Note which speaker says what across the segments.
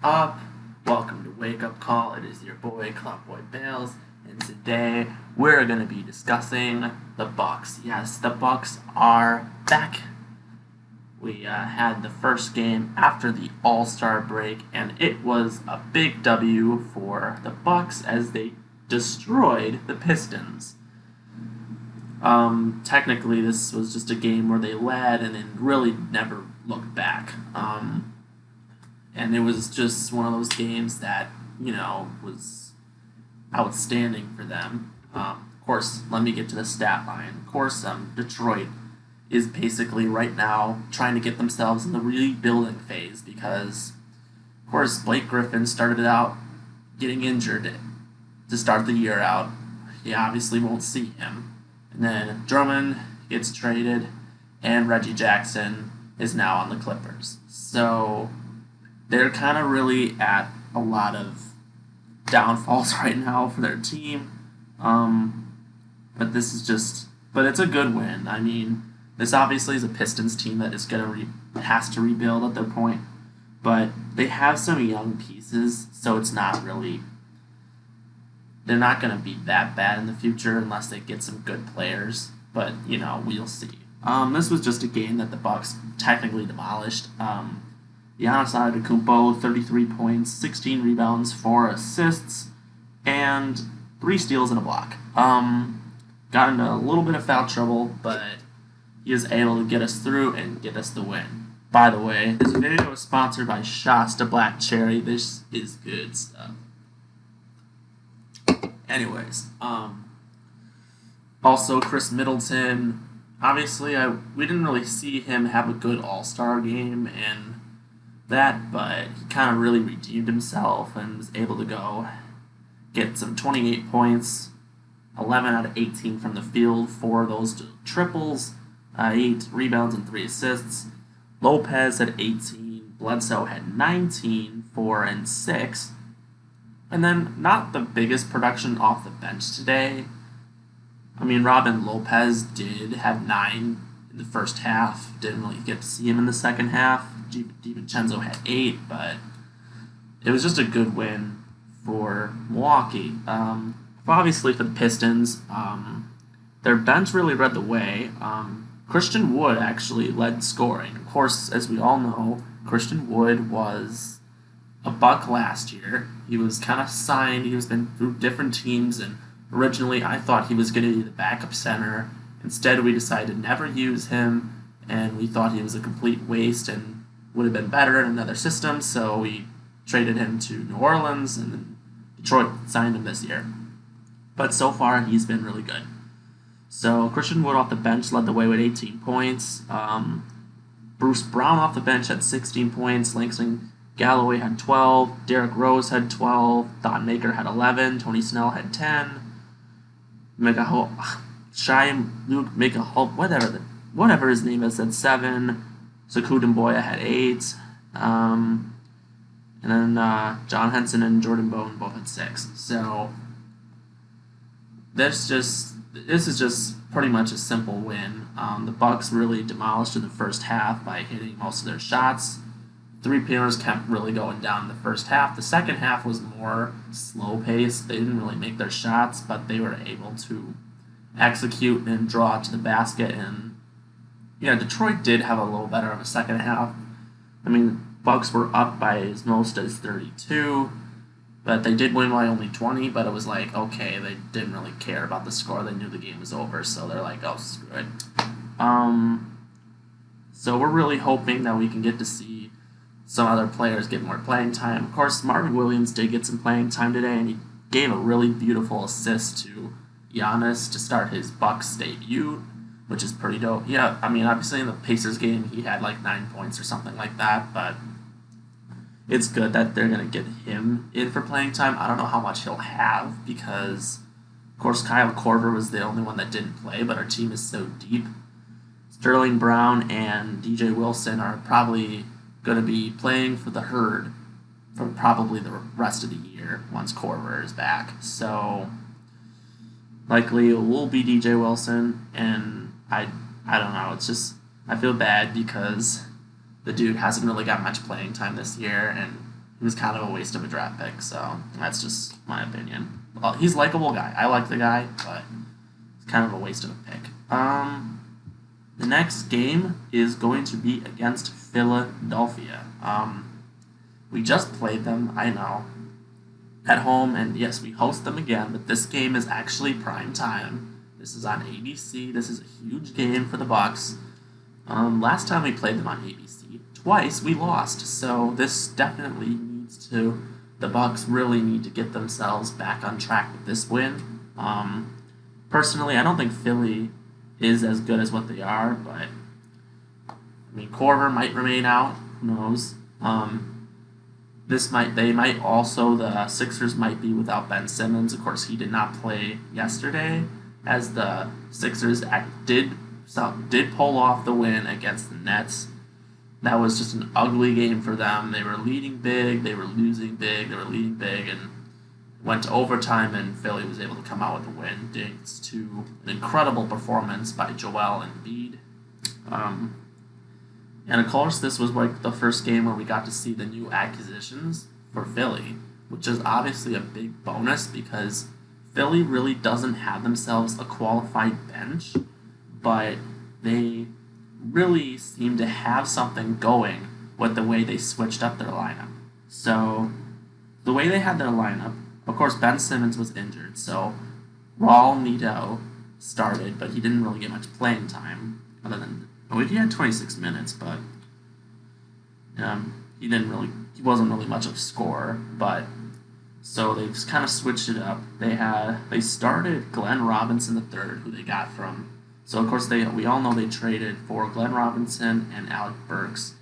Speaker 1: up? Welcome to Wake Up Call. It is your boy, Clubboy Bales, and today we're going to be discussing the Bucks. Yes, the Bucks are back. We had the first game after the All-Star break, and it was a big W for the Bucks as they destroyed the Pistons. Technically, this was just a game where they led and then really never looked back. And it was just one of those games that, was outstanding for them. Of course, let me get to the stat line. Of course, Detroit is basically right now trying to get themselves in the rebuilding phase because, of course, Blake Griffin started out getting injured to start the year out. You obviously won't see him. And then Drummond gets traded, and Reggie Jackson is now on the Clippers. So they're kind of really at a lot of downfalls right now for their team. But it's a good win. I mean, this obviously is a Pistons team that is has to rebuild at their point, but they have some young pieces, so it's not really. They're not going to be that bad in the future unless they get some good players. But we'll see. This was just a game that the Bucks technically demolished. Giannis Antetokounmpo, 33 points, 16 rebounds, 4 assists, and 3 steals and a block. Got into a little bit of foul trouble, but he was able to get us through and get us the win. By the way, this video is sponsored by Shasta Black Cherry. This is good stuff. Anyways, also Chris Middleton. Obviously, we didn't really see him have a good All-Star game and that, but he kind of really redeemed himself and was able to go get some 28 points, 11 out of 18 from the field, 4 of those triples, 8 rebounds and 3 assists. Lopez had 18, Bledsoe had 19, 4 and 6. And then not the biggest production off the bench today. I mean, Robin Lopez did have 9 in the first half. Didn't really get to see him in the second half. DiVincenzo had 8, but it was just a good win for Milwaukee. Obviously for the Pistons, their bench really led the way. Christian Wood actually led scoring. Of course, as we all know, Christian Wood was a Buck last year. He was kind of signed. He was been through different teams, and originally I thought he was going to be the backup center. Instead, we decided to never use him, and we thought he was a complete waste and would have been better in another system, so we traded him to New Orleans, and then Detroit signed him this year. But so far, he's been really good. So Christian Wood off the bench led the way with 18 points. Bruce Brown off the bench had 16 points. Langston Galloway had 12, Derrick Rose had 12, Thon Maker had 11, Tony Snell had 10, whatever his name is, had 7, Sekou Doumbouya had 8, and then John Henson and Jordan Bone both had 6. So this is just pretty much a simple win. The Bucks really demolished in the first half by hitting most of their shots. 3-pointers kept really going down in the first half. The second half was more slow-paced. They didn't really make their shots, but they were able to execute and draw to the basket. And Detroit did have a little better of a second half. I mean, Bucks were up by as most as 32, but they did win by only 20. But it was like, okay, they didn't really care about the score. They knew the game was over, so they're like, oh, screw it. So we're really hoping that we can get to see some other players get more playing time. Of course, Marvin Williams did get some playing time today, and he gave a really beautiful assist to Giannis to start his Bucks debut, which is pretty dope. Yeah, I mean, obviously in the Pacers game, he had like 9 points or something like that, but it's good that they're going to get him in for playing time. I don't know how much he'll have because, of course, Kyle Korver was the only one that didn't play, but our team is so deep. Sterling Brown and DJ Wilson are probably going to be playing for the Herd for probably the rest of the year once Korver is back. So likely it will be DJ Wilson, and I don't know. It's just I feel bad because the dude hasn't really got much playing time this year, and he was kind of a waste of a draft pick. So that's just my opinion. Well, he's a likable guy. I like the guy, but it's kind of a waste of a pick. The next game is going to be against Philadelphia. We just played them, I know, at home, and yes, we host them again, but this game is actually prime time. This is on ABC. This is a huge game for the Bucks. Last time we played them on ABC, twice we lost, so this definitely needs to. The Bucks really need to get themselves back on track with this win. Personally, I don't think Philly is as good as what they are, but I mean, Corver might remain out. Who knows? The Sixers might be without Ben Simmons. Of course, he did not play yesterday, as the Sixers did pull off the win against the Nets. That was just an ugly game for them. They were leading big, they were losing big, they were leading big, and went to overtime, and Philly was able to come out with a win thanks to an incredible performance by Joel Embiid. And of course, this was like the first game where we got to see the new acquisitions for Philly, which is obviously a big bonus because Philly really doesn't have themselves a qualified bench, but they really seem to have something going with the way they switched up their lineup. So, the way they had their lineup, of course, Ben Simmons was injured, so Raul Neto started, but he didn't really get much playing time, other than he had 26 minutes, but he wasn't really much of a scorer. But so they just kind of switched it up. They started Glenn Robinson III, who they got from. So of course we all know they traded for Glenn Robinson and Alec Burks.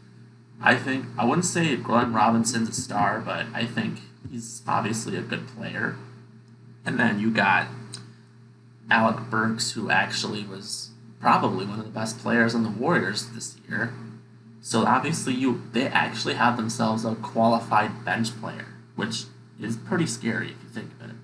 Speaker 1: I wouldn't say Glenn Robinson's a star, but I think he's obviously a good player. And then you got Alec Burks, who actually was probably one of the best players on the Warriors this year. So obviously they actually have themselves a qualified bench player, which is pretty scary if you think of it.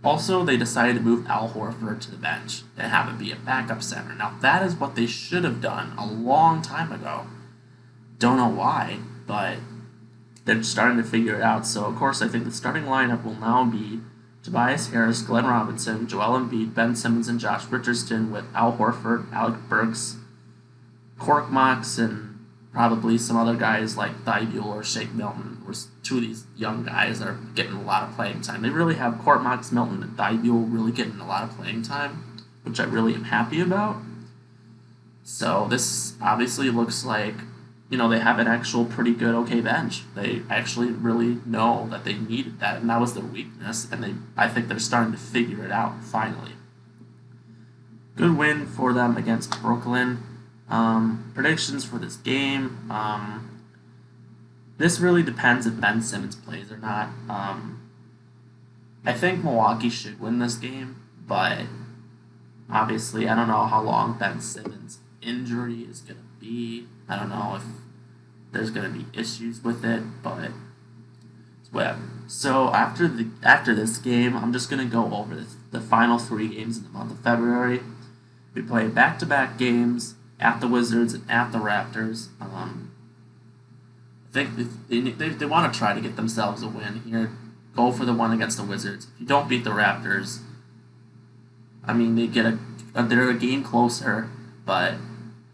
Speaker 1: Also, they decided to move Al Horford to the bench and have him be a backup center. Now, that is what they should have done a long time ago. Don't know why, but they're starting to figure it out. So, of course, I think the starting lineup will now be Tobias Harris, Glenn Robinson, Joel Embiid, Ben Simmons, and Josh Richardson, with Al Horford, Alec Burks, Korkmaz, and probably some other guys like Thibault or Shake Milton, or two of these young guys that are getting a lot of playing time. They really have Korkmaz, Milton, and Thibault really getting a lot of playing time, which I really am happy about. So this obviously looks like, they have an actual pretty good, okay bench. They actually really know that they needed that, and that was their weakness, and I think they're starting to figure it out, finally. Good win for them against Brooklyn. Predictions for this game. This really depends if Ben Simmons plays or not. I think Milwaukee should win this game, but obviously I don't know how long Ben Simmons' injury is going to be. I don't know if there's going to be issues with it, but it's whatever. So after this game, I'm just going to go over the final 3 games in the month of February. We play back-to-back games at the Wizards and at the Raptors. I think they want to try to get themselves a win here. Go for the one against the Wizards. If you don't beat the Raptors, I mean, they're a game closer, but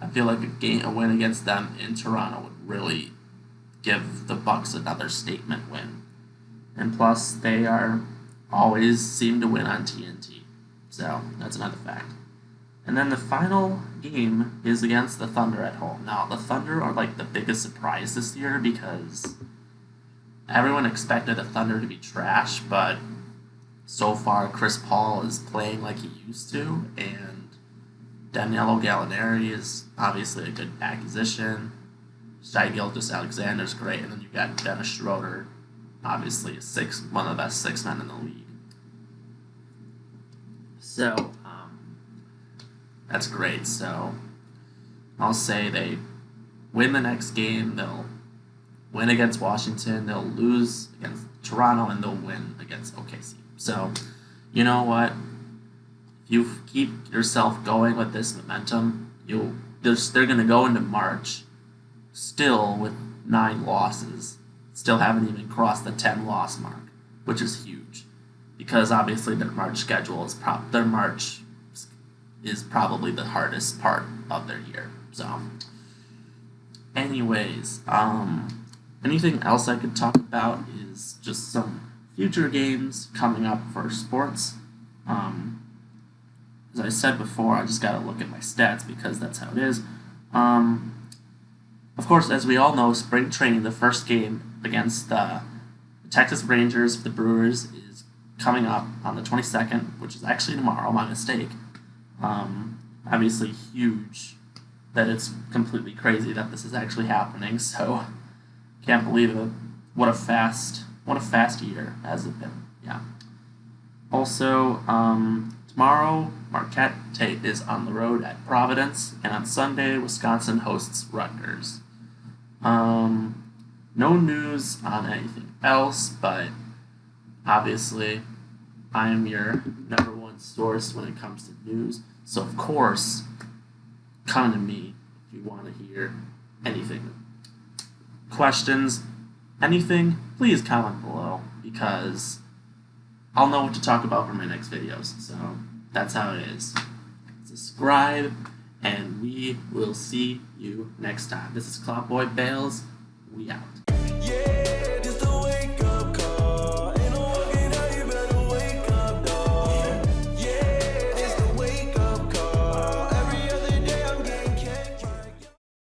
Speaker 1: I feel like a win against them in Toronto would really give the Bucks another statement win. And plus, they always seem to win on TNT. So that's another fact. And then the final game is against the Thunder at home. Now, the Thunder are like the biggest surprise this year because everyone expected the Thunder to be trash, but so far Chris Paul is playing like he used to, and Danilo Gallinari is obviously a good acquisition. Shai Gilgeous-Alexander's great, and then you got Dennis Schroeder, obviously one of the best 6 men in the league. So, that's great. So, I'll say they win the next game, they'll win against Washington, they'll lose against Toronto, and they'll win against OKC. So, you know what? If you keep yourself going with this momentum, they're going to go into March still with 9 losses. still haven't even crossed the 10-loss mark, which is huge, because obviously their March schedule is probably the hardest part of their year. So, anyways, anything else I could talk about is just some future games coming up for sports. As I said before, I just gotta look at my stats because that's how it is. Of course, as we all know, spring training, the first game against the Texas Rangers, the Brewers, is coming up on the 22nd, which is actually tomorrow, my mistake. Obviously huge that it's completely crazy that this is actually happening, so can't believe it. What a fast year has it been. Yeah. Also, tomorrow, Marquette is on the road at Providence, and on Sunday, Wisconsin hosts Rutgers. No news on anything else, but obviously, I am your #1 source when it comes to news. So, of course, come to me if you want to hear anything. Questions, anything, please comment below, because I'll know what to talk about for my next videos. So, that's how it is. Subscribe, and we will see you next time. This is Cloudboy Bales. We out.